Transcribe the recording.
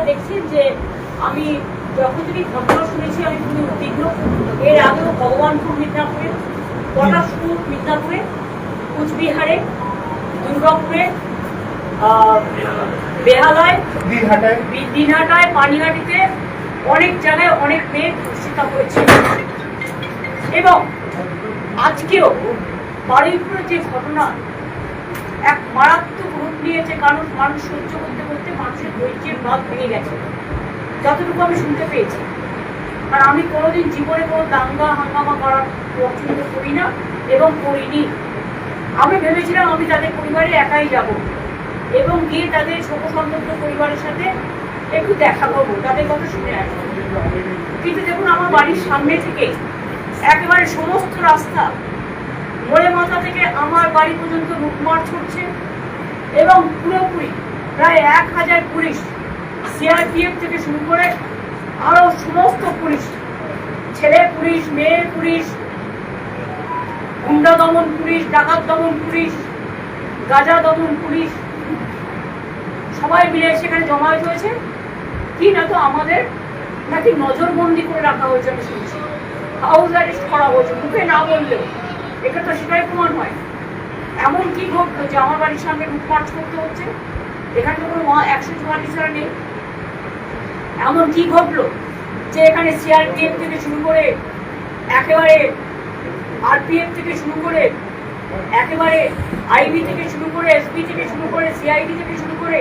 দেখছেন যে আমি যখন থেকে ঘটনা শুনেছি আমি খুবই উদ্বিগ্ন। এর আগেও ভগবানপুর মিদনাপুরে, পটাশপুর মিদনাপুরে, কুচবিহারে, দুর্গাপুরে, বেহালায়, দিনহাটায়, পানিহাটিতে অনেক জায়গায় অনেক মেয়ে ধর্ষিতা হয়েছে। এবং আজকেও বারুইপুরে যে ঘটনা এক মারাত্মক রূপ নিয়েছে, কারণ মানুষ সহ্য করতে করতে মানুষের ধৈর্যের বাঁধ ভেঙে গেছে, যতটুকু আমি শুনতে পেয়েছি। আর আমি কোনোদিন জীবনে কোনো দাঙ্গা হাঙ্গামা করার পছন্দ করি না এবং করিনি। আমি ভেবেছিলাম আমি তাদের পরিবারে একাই যাব এবং গিয়ে তাদের শোকসন্তপ্ত পরিবারের সাথে একটু দেখা করবো, তাদের কথা শুনে আসবো। কিন্তু দেখুন, আমার বাড়ির সামনে থেকে একেবারে সমস্ত রাস্তা মোড়ে মাথা থেকে আমার বাড়ি পর্যন্ত লুটমার ছুটছে এবং পুরোপুরি প্রায় 1000 পুলিশ, সিআরপিএফ থেকে শুরু করে আরো সমস্ত পুলিশ, ছেলে পুলিশ, মেয়ে পুলিশ, গুন্ডা দমন পুলিশ, ডাকাত দমন পুলিশ, গাঁজা দমন পুলিশ, সবাই মিলে সেখানে জমায়েত হয়েছে। কি না তো আমাদের নাকি নজরবন্দি করে রাখা হয়েছে, আমি শুনছি হাউস অ্যারেস্ট করা হয়েছে, মুখে না বললেও এটা তো সেটাই প্রমাণ হয়। এমন কি ঘটলো যে আমার বাড়ির সামনে লুটপাট করতে হচ্ছে? এখানে তো কোনো 144 ধারা নেই। এমন কি ঘটলো যে এখানে সিআরপিএফ থেকে শুরু করে একেবারে আরপিএফ থেকে শুরু করে একেবারে আইবি থেকে শুরু করে এসপি থেকে শুরু করে সিআইডি থেকে শুরু করে